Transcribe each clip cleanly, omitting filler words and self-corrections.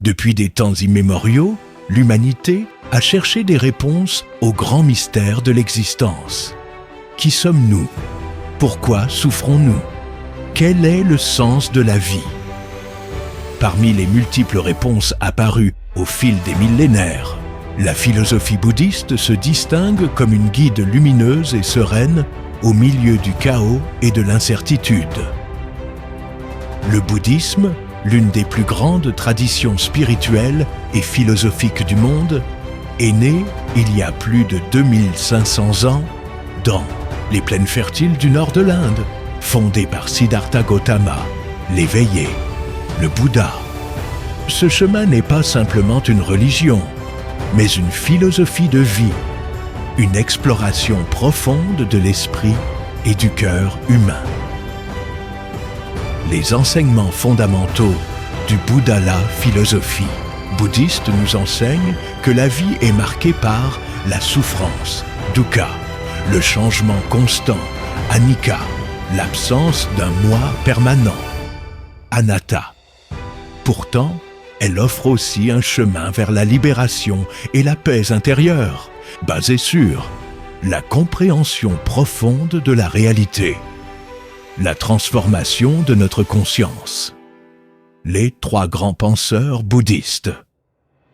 Depuis des temps immémoriaux, l'humanité a cherché des réponses aux grands mystères de l'existence. Qui sommes-nous? Pourquoi souffrons-nous? Quel est le sens de la vie? Parmi les multiples réponses apparues au fil des millénaires, la philosophie bouddhiste se distingue comme une guide lumineuse et sereine au milieu du chaos et de l'incertitude. Le bouddhisme, l'une des plus grandes traditions spirituelles et philosophiques du monde, est né il y a plus de 2500 ans dans les plaines fertiles du nord de l'Inde, fondé par Siddhartha Gautama, l'éveillé, le Bouddha. Ce chemin n'est pas simplement une religion, mais une philosophie de vie, une exploration profonde de l'esprit et du cœur humain. Les enseignements fondamentaux du Buddhala philosophie bouddhiste nous enseignent que la vie est marquée par la souffrance, dukkha, le changement constant, anicca, l'absence d'un moi permanent, anatta. Pourtant, elle offre aussi un chemin vers la libération et la paix intérieure, basé sur la compréhension profonde de la réalité, la transformation de notre conscience. Les trois grands penseurs bouddhistes.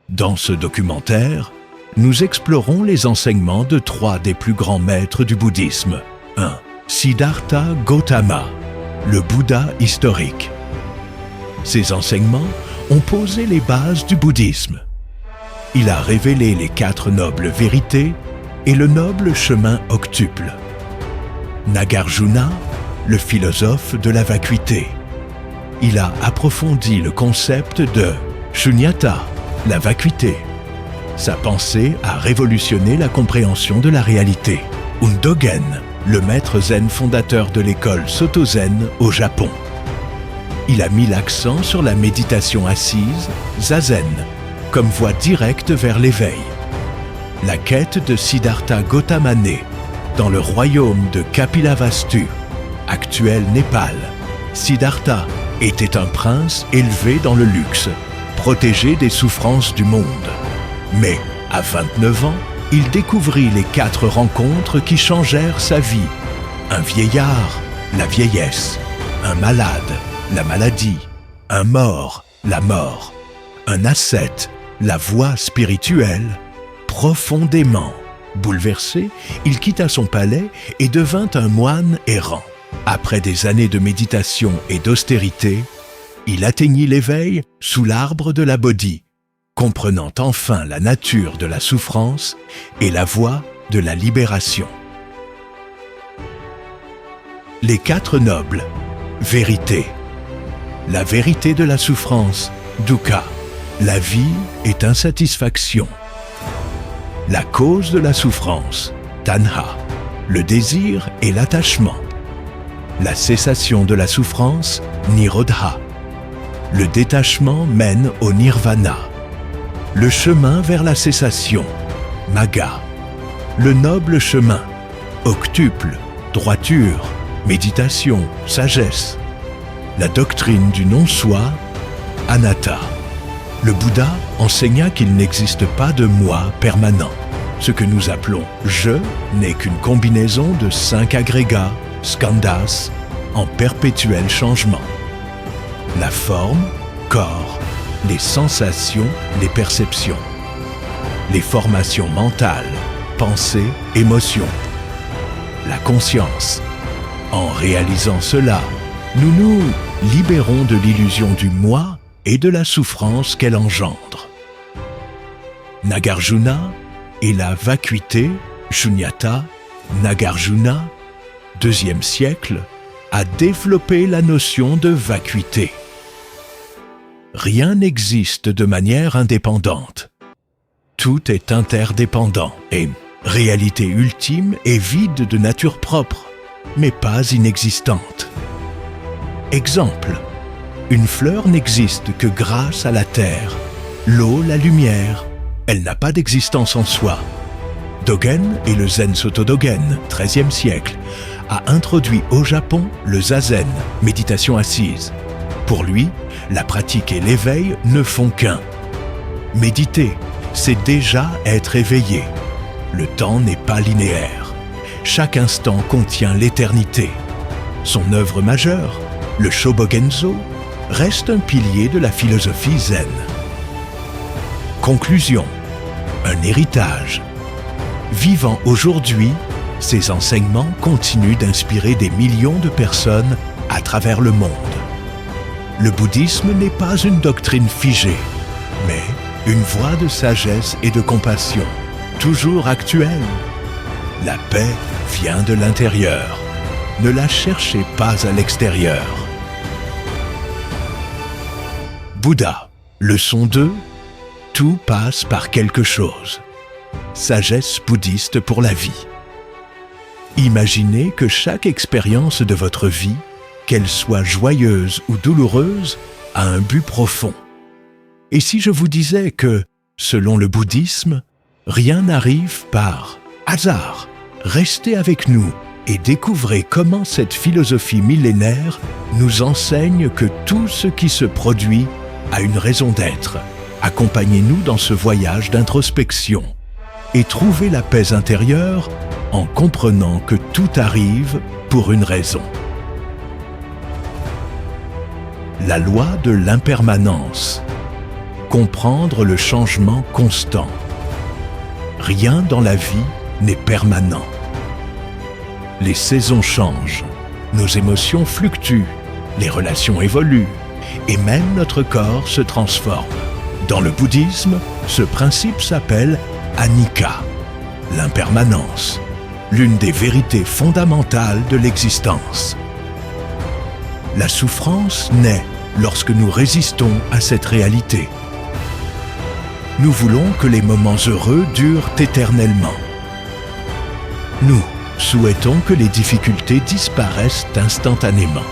Dans ce documentaire, nous explorons les enseignements de trois des plus grands maîtres du bouddhisme. 1. Siddhartha Gautama, le Bouddha historique. Ses enseignements ont posé les bases du bouddhisme. Il a révélé les 4 nobles vérités et le noble chemin octuple. Nagarjuna, le philosophe de la vacuité. Il a approfondi le concept de shunyata, la vacuité. Sa pensée a révolutionné la compréhension de la réalité. Undogen, le maître zen fondateur de l'école Soto Zen au Japon. Il a mis l'accent sur la méditation assise, zazen, comme voie directe vers l'éveil. La quête de Siddhartha Gautamane dans le royaume de Kapilavastu, actuel Népal. Siddhartha était un prince élevé dans le luxe, protégé des souffrances du monde. Mais, à 29 ans, il découvrit les 4 rencontres qui changèrent sa vie. Un vieillard, la vieillesse. Un malade, la maladie. Un mort, la mort. Un ascète, la voie spirituelle. Profondément bouleversé, il quitta son palais et devint un moine errant. Après des années de méditation et d'austérité, il atteignit l'éveil sous l'arbre de la Bodhi, comprenant enfin la nature de la souffrance et la voie de la libération. Les 4 nobles. Vérité. La vérité de la souffrance, dukkha. La vie est insatisfaction. La cause de la souffrance, tanha. Le désir et l'attachement. La cessation de la souffrance, nirodha. Le détachement mène au nirvana. Le chemin vers la cessation, magga. Le noble chemin, octuple, droiture, méditation, sagesse. La doctrine du non-soi, anatta. Le Bouddha enseigna qu'il n'existe pas de moi permanent. Ce que nous appelons « je » n'est qu'une combinaison de 5 agrégats, skandhas, en perpétuel changement. La forme, corps, les sensations, les perceptions. Les formations mentales, pensées, émotions. La conscience. En réalisant cela, nous nous libérons de l'illusion du moi et de la souffrance qu'elle engendre. Nagarjuna et la vacuité, shunyata, Nagarjuna, 2e siècle, a développé la notion de vacuité. Rien n'existe de manière indépendante. Tout est interdépendant et réalité ultime est vide de nature propre, mais pas inexistante. Exemple, une fleur n'existe que grâce à la terre, l'eau, la lumière. Elle n'a pas d'existence en soi. Dogen et le Zen Soto Dogen, 13e siècle, a introduit au Japon le zazen, méditation assise. Pour lui, la pratique et l'éveil ne font qu'un. Méditer, c'est déjà être éveillé. Le temps n'est pas linéaire. Chaque instant contient l'éternité. Son œuvre majeure, le Shobogenzo, reste un pilier de la philosophie zen. Conclusion, un héritage. Vivant aujourd'hui, ces enseignements continuent d'inspirer des millions de personnes à travers le monde. Le bouddhisme n'est pas une doctrine figée, mais une voie de sagesse et de compassion, toujours actuelle. La paix vient de l'intérieur. Ne la cherchez pas à l'extérieur. Bouddha, leçon 2, tout passe par quelque chose. Sagesse bouddhiste pour la vie. Imaginez que chaque expérience de votre vie, qu'elle soit joyeuse ou douloureuse, a un but profond. Et si je vous disais que, selon le bouddhisme, rien n'arrive par hasard, restez avec nous et découvrez comment cette philosophie millénaire nous enseigne que tout ce qui se produit a une raison d'être. Accompagnez-nous dans ce voyage d'introspection et trouvez la paix intérieure en comprenant que tout arrive pour une raison. La loi de l'impermanence. Comprendre le changement constant. Rien dans la vie n'est permanent. Les saisons changent, nos émotions fluctuent, les relations évoluent, et même notre corps se transforme. Dans le bouddhisme, ce principe s'appelle anicca, l'impermanence, l'une des vérités fondamentales de l'existence. La souffrance naît lorsque nous résistons à cette réalité. Nous voulons que les moments heureux durent éternellement. Nous souhaitons que les difficultés disparaissent instantanément.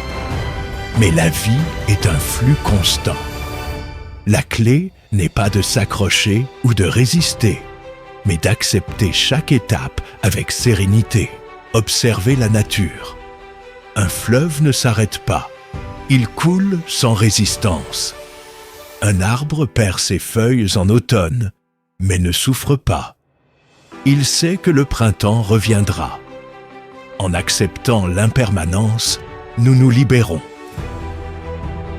Mais la vie est un flux constant. La clé n'est pas de s'accrocher ou de résister, mais d'accepter chaque étape avec sérénité. Observez la nature. Un fleuve ne s'arrête pas. Il coule sans résistance. Un arbre perd ses feuilles en automne, mais ne souffre pas. Il sait que le printemps reviendra. En acceptant l'impermanence, nous nous libérons.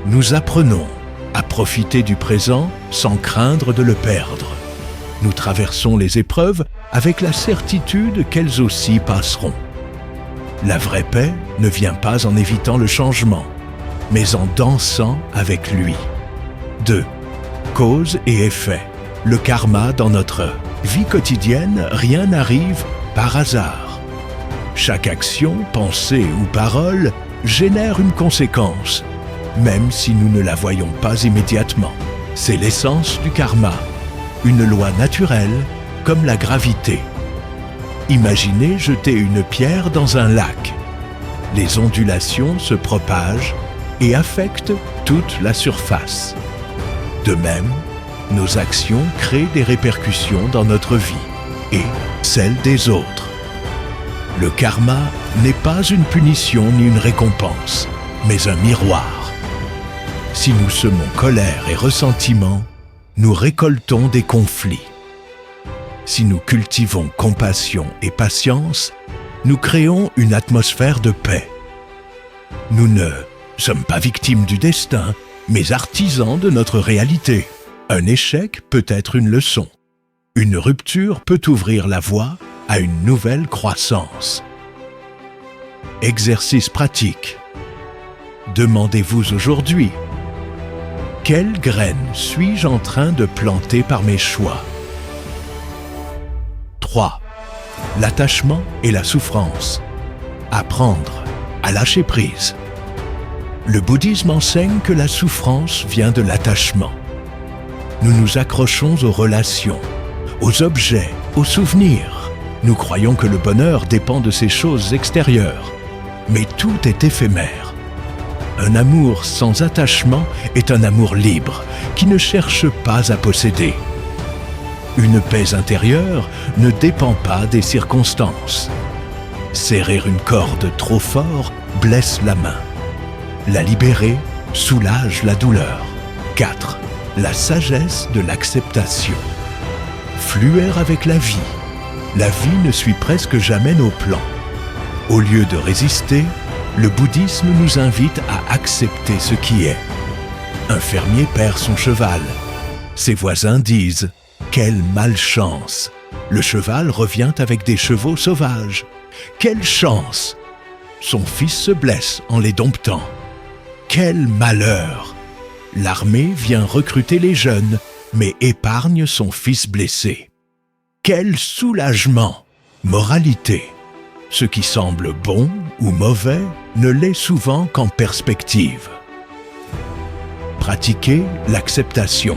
Nous apprenons à profiter du présent sans craindre de le perdre. Nous traversons les épreuves avec la certitude qu'elles aussi passeront. La vraie paix ne vient pas en évitant le changement, mais en dansant avec lui. 2. Cause et effet. Le karma dans notre vie quotidienne, rien n'arrive par hasard. Chaque action, pensée ou parole génère une conséquence, même si nous ne la voyons pas immédiatement. C'est l'essence du karma, une loi naturelle comme la gravité. Imaginez jeter une pierre dans un lac. Les ondulations se propagent et affectent toute la surface. De même, nos actions créent des répercussions dans notre vie et celle des autres. Le karma n'est pas une punition ni une récompense, mais un miroir. Si nous semons colère et ressentiment, nous récoltons des conflits. Si nous cultivons compassion et patience, nous créons une atmosphère de paix. Nous ne sommes pas victimes du destin, mais artisans de notre réalité. Un échec peut être une leçon. Une rupture peut ouvrir la voie à une nouvelle croissance. Exercice pratique. Demandez-vous aujourd'hui: quelle graine suis-je en train de planter par mes choix? 3. L'attachement et la souffrance. Apprendre à lâcher prise. Le bouddhisme enseigne que la souffrance vient de l'attachement. Nous nous accrochons aux relations, aux objets, aux souvenirs. Nous croyons que le bonheur dépend de ces choses extérieures, mais tout est éphémère. Un amour sans attachement est un amour libre, qui ne cherche pas à posséder. Une paix intérieure ne dépend pas des circonstances. Serrer une corde trop fort blesse la main. La libérer soulage la douleur. 4. la sagesse de l'acceptation. Fluer avec la vie ne suit presque jamais nos plans. Au lieu de résister, le bouddhisme nous invite à accepter ce qui est. Un fermier perd son cheval. Ses voisins disent « Quelle malchance ! Le cheval revient avec des chevaux sauvages. Quelle chance ! Son fils se blesse en les domptant. Quel malheur ! L'armée vient recruter les jeunes, mais épargne son fils blessé. Quel soulagement ! Moralité. Ce qui semble bon ou mauvais ne l'est souvent qu'en perspective. Pratiquez l'acceptation.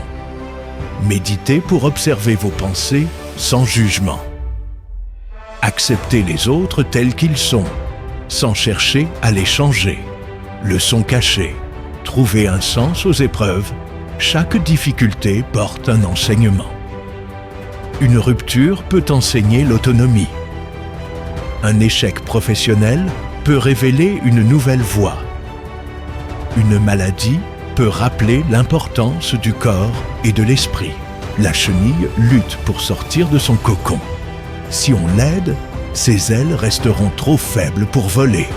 Méditez pour observer vos pensées sans jugement. Acceptez les autres tels qu'ils sont, sans chercher à les changer. Leçon cachée. Trouvez un sens aux épreuves. Chaque difficulté porte un enseignement. Une rupture peut enseigner l'autonomie. Un échec professionnel peut révéler une nouvelle voie. Une maladie peut rappeler l'importance du corps et de l'esprit. La chenille lutte pour sortir de son cocon. Si on l'aide, ses ailes resteront trop faibles pour voler.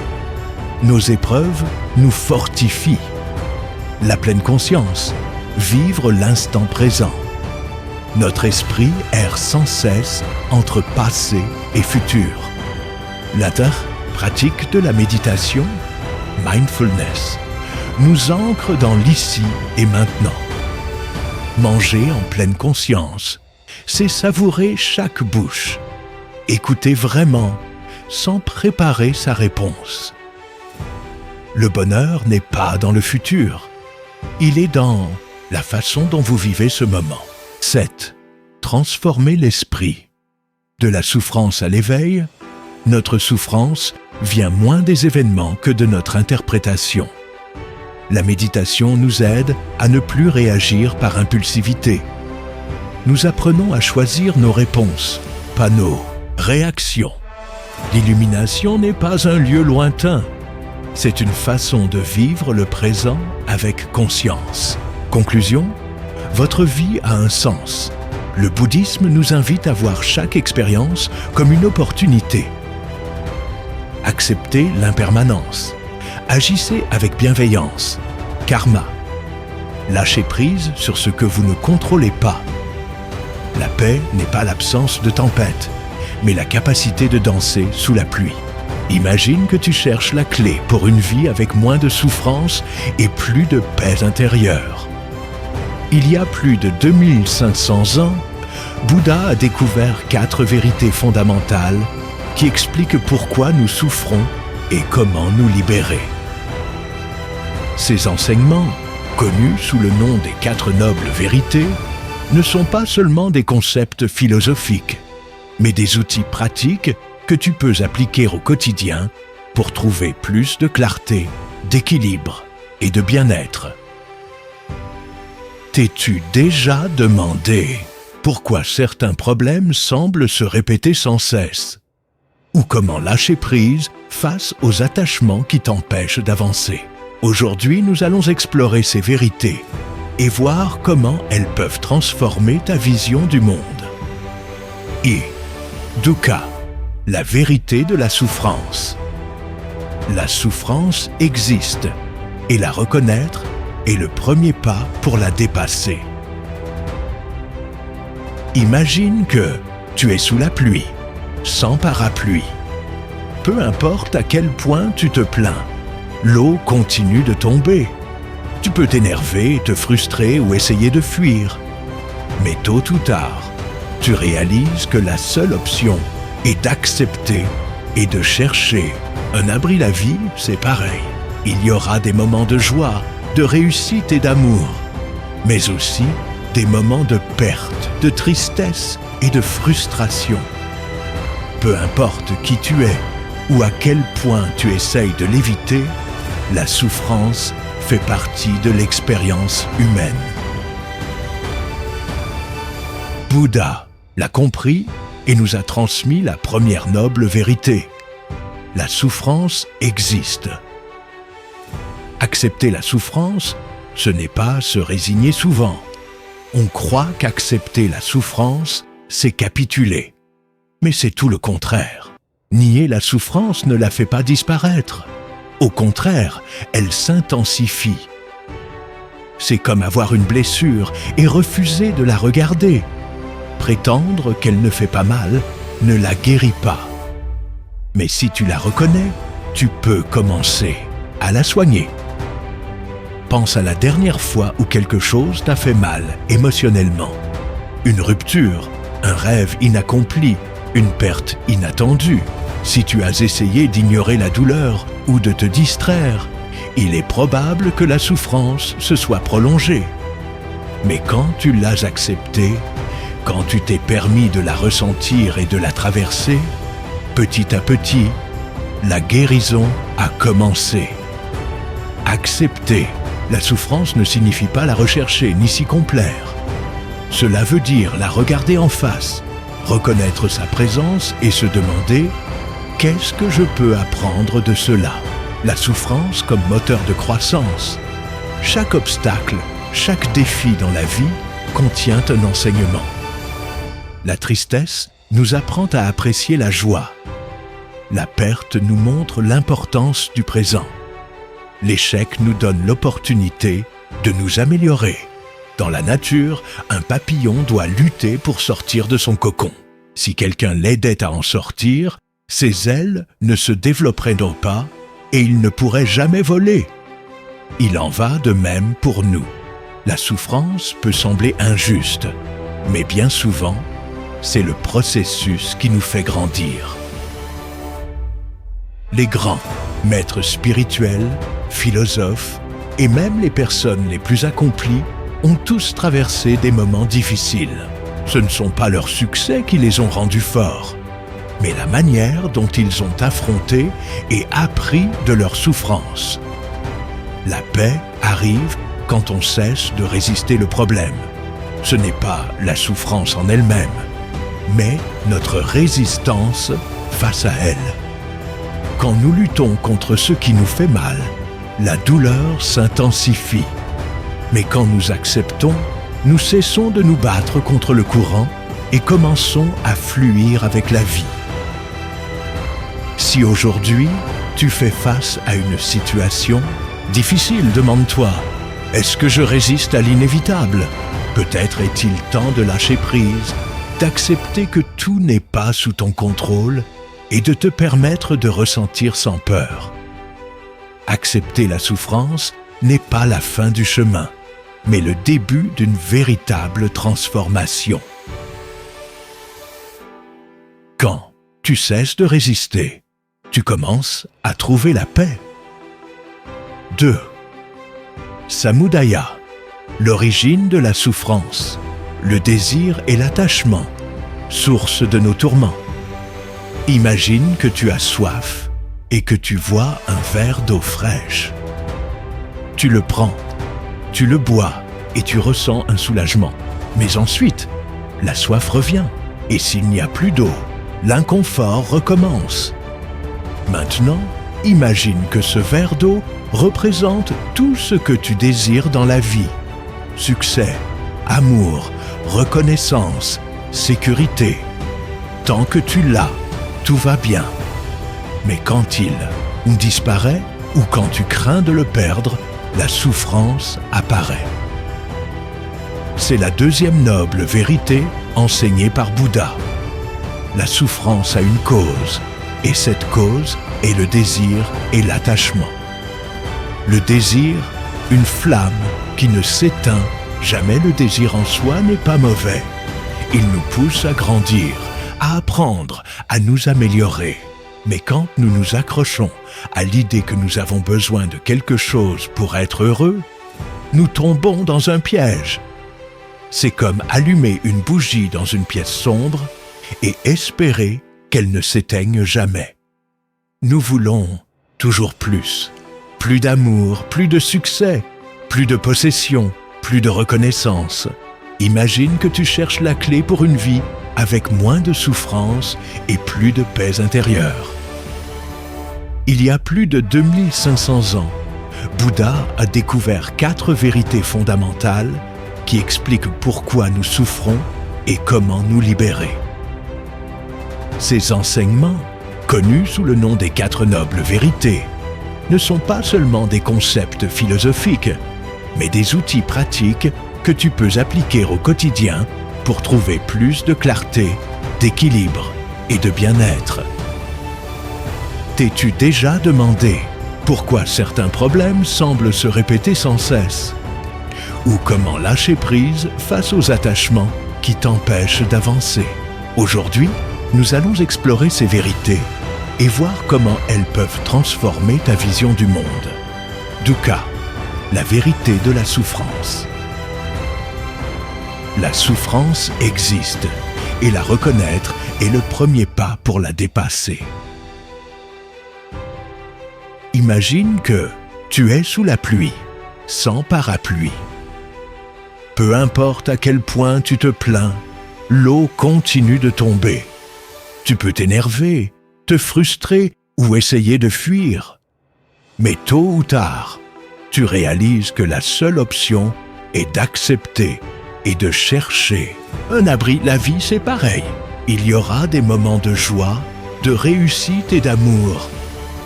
Nos épreuves nous fortifient. La pleine conscience, vivre l'instant présent. Notre esprit erre sans cesse entre passé et futur. La pratique de la méditation, mindfulness, nous ancre dans l'ici et maintenant. Manger en pleine conscience, c'est savourer chaque bouche. Écouter vraiment, sans préparer sa réponse. Le bonheur n'est pas dans le futur. Il est dans la façon dont vous vivez ce moment. 7. Transformer l'esprit. De la souffrance à l'éveil, notre souffrance vient moins des événements que de notre interprétation. La méditation nous aide à ne plus réagir par impulsivité. Nous apprenons à choisir nos réponses, pas nos réactions. L'illumination n'est pas un lieu lointain. C'est une façon de vivre le présent avec conscience. Conclusion, votre vie a un sens. Le bouddhisme nous invite à voir chaque expérience comme une opportunité. Acceptez l'impermanence. Agissez avec bienveillance. Karma. Lâchez prise sur ce que vous ne contrôlez pas. La paix n'est pas l'absence de tempête, mais la capacité de danser sous la pluie. Imagine que tu cherches la clé pour une vie avec moins de souffrance et plus de paix intérieure. Il y a plus de 2500 ans, Bouddha a découvert 4 vérités fondamentales qui expliquent pourquoi nous souffrons et comment nous libérer. Ces enseignements, connus sous le nom des 4 nobles vérités, ne sont pas seulement des concepts philosophiques, mais des outils pratiques que tu peux appliquer au quotidien pour trouver plus de clarté, d'équilibre et de bien-être. T'es-tu déjà demandé pourquoi certains problèmes semblent se répéter sans cesse? Ou comment lâcher prise face aux attachements qui t'empêchent d'avancer? Aujourd'hui, nous allons explorer ces vérités et voir comment elles peuvent transformer ta vision du monde. Dukkha, la vérité de la souffrance. La souffrance existe et la reconnaître est le premier pas pour la dépasser. Imagine que tu es sous la pluie, sans parapluie. Peu importe à quel point tu te plains, l'eau continue de tomber. Tu peux t'énerver, te frustrer ou essayer de fuir. Mais tôt ou tard, tu réalises que la seule option est d'accepter et de chercher. Un abri la vie, c'est pareil. Il y aura des moments de joie, de réussite et d'amour, mais aussi des moments de perte, de tristesse et de frustration. Peu importe qui tu es ou à quel point tu essayes de l'éviter, la souffrance fait partie de l'expérience humaine. Bouddha l'a compris et nous a transmis la première noble vérité. La souffrance existe. Accepter la souffrance, ce n'est pas se résigner souvent, on croit qu'accepter la souffrance, c'est capituler. Mais c'est tout le contraire. Nier la souffrance ne la fait pas disparaître. Au contraire, elle s'intensifie. C'est comme avoir une blessure et refuser de la regarder. Prétendre qu'elle ne fait pas mal ne la guérit pas. Mais si tu la reconnais, tu peux commencer à la soigner. Pense à la dernière fois où quelque chose t'a fait mal émotionnellement. Une rupture, un rêve inaccompli, une perte inattendue. Si tu as essayé d'ignorer la douleur ou de te distraire, il est probable que la souffrance se soit prolongée. Mais quand tu l'as acceptée, quand tu t'es permis de la ressentir et de la traverser, petit à petit, la guérison a commencé. Accepter la souffrance ne signifie pas la rechercher ni s'y complaire. Cela veut dire la regarder en face, reconnaître sa présence et se demander « Qu'est-ce que je peux apprendre de cela ?» La souffrance comme moteur de croissance. Chaque obstacle, chaque défi dans la vie contient un enseignement. La tristesse nous apprend à apprécier la joie. La perte nous montre l'importance du présent. L'échec nous donne l'opportunité de nous améliorer. Dans la nature, un papillon doit lutter pour sortir de son cocon. Si quelqu'un l'aidait à en sortir, ses ailes ne se développeraient donc pas et il ne pourrait jamais voler. Il en va de même pour nous. La souffrance peut sembler injuste, mais bien souvent, c'est le processus qui nous fait grandir. Les grands, maîtres spirituels, philosophes et même les personnes les plus accomplies ont tous traversé des moments difficiles. Ce ne sont pas leurs succès qui les ont rendus forts, mais la manière dont ils ont affronté et appris de leurs souffrances. La paix arrive quand on cesse de résister le problème. Ce n'est pas la souffrance en elle-même, mais notre résistance face à elle. Quand nous luttons contre ce qui nous fait mal, la douleur s'intensifie. Mais quand nous acceptons, nous cessons de nous battre contre le courant et commençons à fluir avec la vie. Si aujourd'hui, tu fais face à une situation difficile, demande-toi, est-ce que je résiste à l'inévitable ? Peut-être est-il temps de lâcher prise, d'accepter que tout n'est pas sous ton contrôle et de te permettre de ressentir sans peur. Accepter la souffrance n'est pas la fin du chemin, mais le début d'une véritable transformation. Quand tu cesses de résister, tu commences à trouver la paix. 2. Samudaya, l'origine de la souffrance, le désir et l'attachement, source de nos tourments. Imagine que tu as soif et que tu vois un verre d'eau fraîche. Tu le prends, tu le bois et tu ressens un soulagement. Mais ensuite, la soif revient et s'il n'y a plus d'eau, l'inconfort recommence. Maintenant, imagine que ce verre d'eau représente tout ce que tu désires dans la vie. Succès, amour, reconnaissance, sécurité. Tant que tu l'as, tout va bien. Mais quand il disparaît ou quand tu crains de le perdre, la souffrance apparaît. C'est la deuxième noble vérité enseignée par Bouddha. La souffrance a une cause, et cette cause est le désir et l'attachement. Le désir, une flamme qui ne s'éteint jamais. Le désir en soi n'est pas mauvais. Il nous pousse à grandir, à apprendre, à nous améliorer. Mais quand nous nous accrochons à l'idée que nous avons besoin de quelque chose pour être heureux, nous tombons dans un piège. C'est comme allumer une bougie dans une pièce sombre et espérer qu'elle ne s'éteigne jamais. Nous voulons toujours plus. Plus d'amour, plus de succès, plus de possession, plus de reconnaissance. Imagine que tu cherches la clé pour une vie avec moins de souffrance et plus de paix intérieure. Il y a plus de 2500 ans, Bouddha a découvert 4 vérités fondamentales qui explique pourquoi nous souffrons et comment nous libérer. Ces enseignements, connus sous le nom des 4 nobles vérités, ne sont pas seulement des concepts philosophiques, mais des outils pratiques que tu peux appliquer au quotidien pour trouver plus de clarté, d'équilibre et de bien-être. T'es-tu déjà demandé pourquoi certains problèmes semblent se répéter sans cesse? Ou comment lâcher prise face aux attachements qui t'empêchent d'avancer? Aujourd'hui, nous allons explorer ces vérités et voir comment elles peuvent transformer ta vision du monde. Dukkha, la vérité de la souffrance. La souffrance existe et la reconnaître est le premier pas pour la dépasser. Imagine que tu es sous la pluie, sans parapluie. Peu importe à quel point tu te plains, l'eau continue de tomber. Tu peux t'énerver, te frustrer ou essayer de fuir. Mais tôt ou tard, tu réalises que la seule option est d'accepter et de chercher un abri. La vie, c'est pareil. Il y aura des moments de joie, de réussite et d'amour,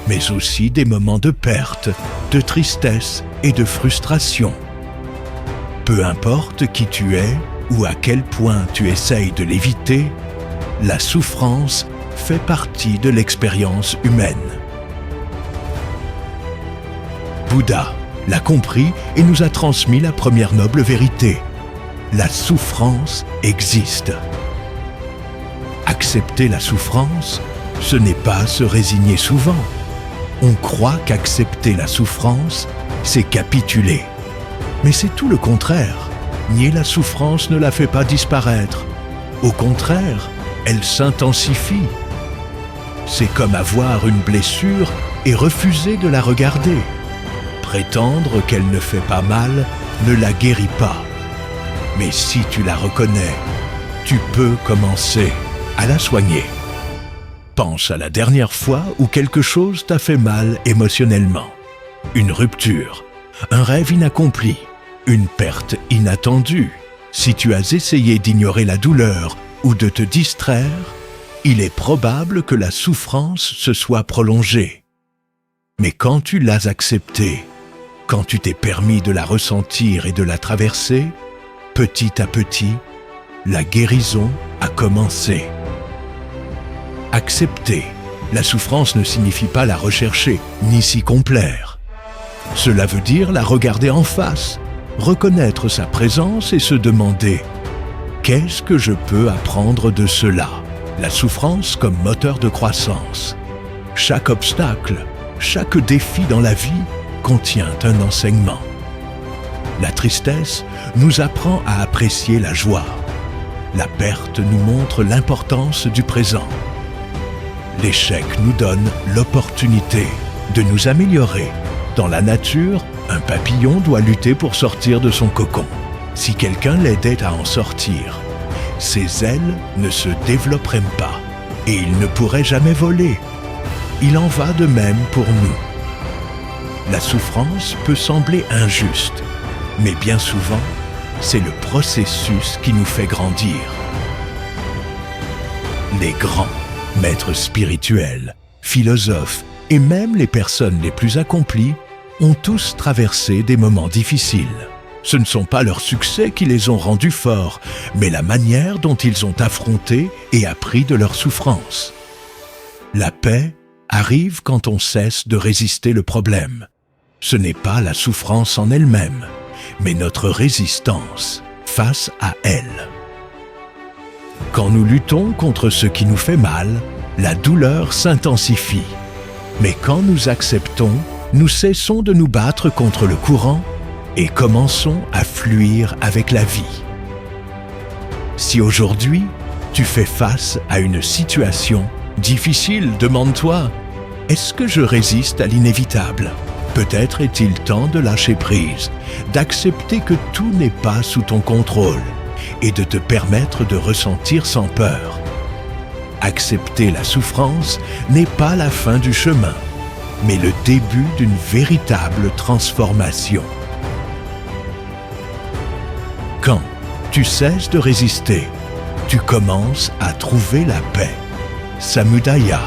mais aussi des moments de perte, de tristesse et de frustration. Peu importe qui tu es ou à quel point tu essayes de l'éviter, la souffrance fait partie de l'expérience humaine. Bouddha l'a compris et nous a transmis la première noble vérité. La souffrance existe. Accepter la souffrance, ce n'est pas se résigner souvent. On croit qu'accepter la souffrance, c'est capituler. Mais c'est tout le contraire. Nier la souffrance ne la fait pas disparaître. Au contraire, elle s'intensifie. C'est comme avoir une blessure et refuser de la regarder. Prétendre qu'elle ne fait pas mal ne la guérit pas. Mais si tu la reconnais, tu peux commencer à la soigner. Pense à la dernière fois où quelque chose t'a fait mal émotionnellement. Une rupture, un rêve inaccompli, une perte inattendue. Si tu as essayé d'ignorer la douleur ou de te distraire, il est probable que la souffrance se soit prolongée. Mais quand tu l'as acceptée, quand tu t'es permis de la ressentir et de la traverser, petit à petit, la guérison a commencé. Accepter la souffrance ne signifie pas la rechercher, ni s'y complaire. Cela veut dire la regarder en face, reconnaître sa présence et se demander « Qu'est-ce que je peux apprendre de cela ?» La souffrance comme moteur de croissance. Chaque obstacle, chaque défi dans la vie contient un enseignement. La tristesse nous apprend à apprécier la joie. La perte nous montre l'importance du présent. L'échec nous donne l'opportunité de nous améliorer. Dans la nature, un papillon doit lutter pour sortir de son cocon. Si quelqu'un l'aidait à en sortir, ses ailes ne se développeraient pas et il ne pourrait jamais voler. Il en va de même pour nous. La souffrance peut sembler injuste, mais bien souvent, c'est le processus qui nous fait grandir. Les grands maîtres spirituels, philosophes et même les personnes les plus accomplies ont tous traversé des moments difficiles. Ce ne sont pas leurs succès qui les ont rendus forts, mais la manière dont ils ont affronté et appris de leurs souffrances. La paix arrive quand on cesse de résister le problème. Ce n'est pas la souffrance en elle-même, mais notre résistance face à elle. Quand nous luttons contre ce qui nous fait mal, la douleur s'intensifie. Mais quand nous acceptons, nous cessons de nous battre contre le courant et commençons à fluir avec la vie. Si aujourd'hui, tu fais face à une situation difficile, demande-toi, est-ce que je résiste à l'inévitable ? Peut-être est-il temps de lâcher prise, d'accepter que tout n'est pas sous ton contrôle et de te permettre de ressentir sans peur. Accepter la souffrance n'est pas la fin du chemin, mais le début d'une véritable transformation. Quand Tu cesses de résister. Tu commences à trouver la paix. Samudaya,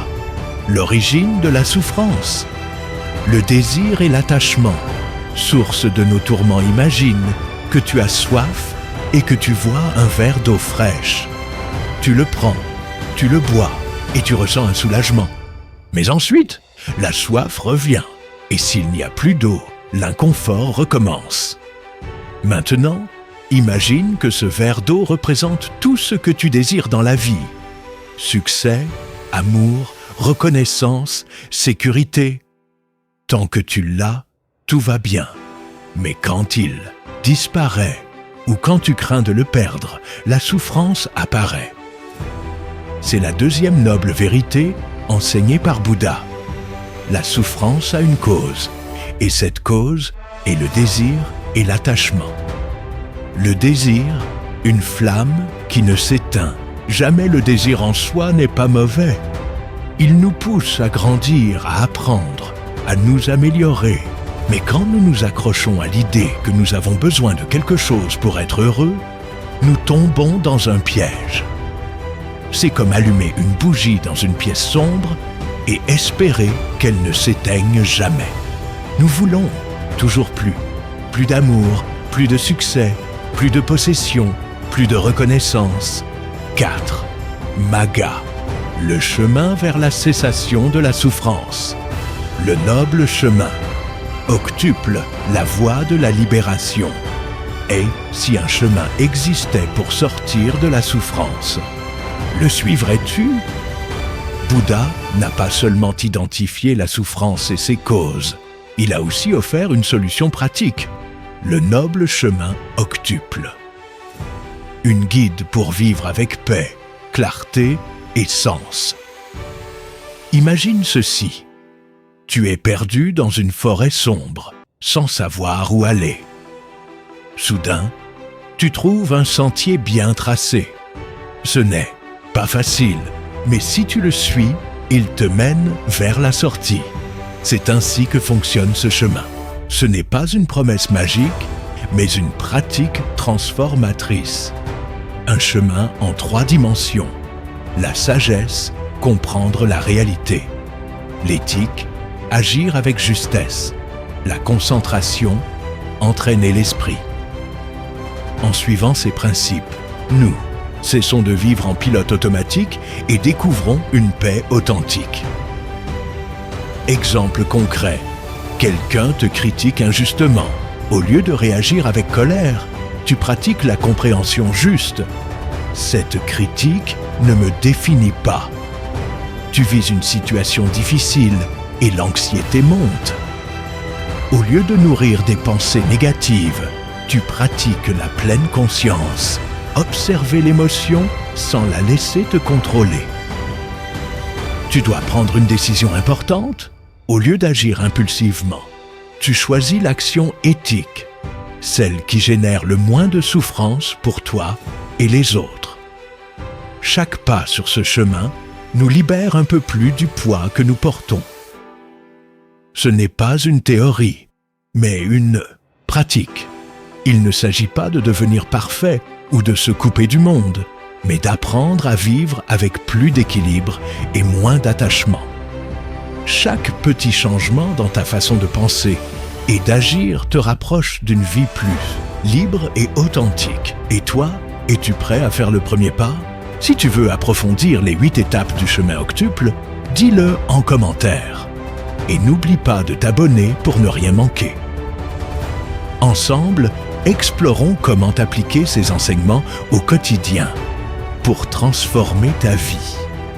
l'origine de la souffrance. Le désir et l'attachement, source de nos tourments. Imagine que tu as soif et que tu vois un verre d'eau fraîche. Tu le prends, tu le bois et tu ressens un soulagement. Mais ensuite, la soif revient et s'il n'y a plus d'eau, l'inconfort recommence. Maintenant, imagine que ce verre d'eau représente tout ce que tu désires dans la vie. Succès, amour, reconnaissance, sécurité. Tant que tu l'as, tout va bien. Mais quand il disparaît ou quand tu crains de le perdre, la souffrance apparaît. C'est la deuxième noble vérité enseignée par Bouddha. La souffrance a une cause, et cette cause est le désir et l'attachement. Le désir, une flamme qui ne s'éteint. Jamais le désir en soi n'est pas mauvais. Il nous pousse à grandir, à apprendre, à nous améliorer. Mais quand nous nous accrochons à l'idée que nous avons besoin de quelque chose pour être heureux, nous tombons dans un piège. C'est comme allumer une bougie dans une pièce sombre et espérer qu'elle ne s'éteigne jamais. Nous voulons toujours plus d'amour, plus de succès, plus de possession, plus de reconnaissance. 4. Magga, le chemin vers la cessation de la souffrance. Le noble chemin. Octuple, la voie de la libération. Et si un chemin existait pour sortir de la souffrance, le suivrais-tu? Bouddha n'a pas seulement identifié la souffrance et ses causes, il a aussi offert une solution pratique, le noble chemin octuple. Une guide pour vivre avec paix, clarté et sens. Imagine ceci. Tu es perdu dans une forêt sombre, sans savoir où aller. Soudain, tu trouves un sentier bien tracé. Ce n'est pas facile, mais si tu le suis, il te mène vers la sortie. C'est ainsi que fonctionne ce chemin. Ce n'est pas une promesse magique, mais une pratique transformatrice. Un chemin en 3 dimensions. La sagesse, comprendre la réalité. L'éthique, agir avec justesse. La concentration, entraîner l'esprit. En suivant ces principes, nous cessons de vivre en pilote automatique et découvrons une paix authentique. Exemple concret, quelqu'un te critique injustement. Au lieu de réagir avec colère, tu pratiques la compréhension juste. Cette critique ne me définit pas. Tu vis une situation difficile et l'anxiété monte. Au lieu de nourrir des pensées négatives, tu pratiques la pleine conscience. Observer l'émotion sans la laisser te contrôler. Tu dois prendre une décision importante. Au lieu d'agir impulsivement, tu choisis l'action éthique, celle qui génère le moins de souffrance pour toi et les autres. Chaque pas sur ce chemin nous libère un peu plus du poids que nous portons. Ce n'est pas une théorie, mais une pratique. Il ne s'agit pas de devenir parfait ou de se couper du monde, mais d'apprendre à vivre avec plus d'équilibre et moins d'attachement. Chaque petit changement dans ta façon de penser et d'agir te rapproche d'une vie plus libre et authentique. Et toi, es-tu prêt à faire le premier pas? Si tu veux approfondir les 8 étapes du chemin octuple, dis-le en commentaire. Et n'oublie pas de t'abonner pour ne rien manquer. Ensemble, explorons comment appliquer ces enseignements au quotidien pour transformer ta vie.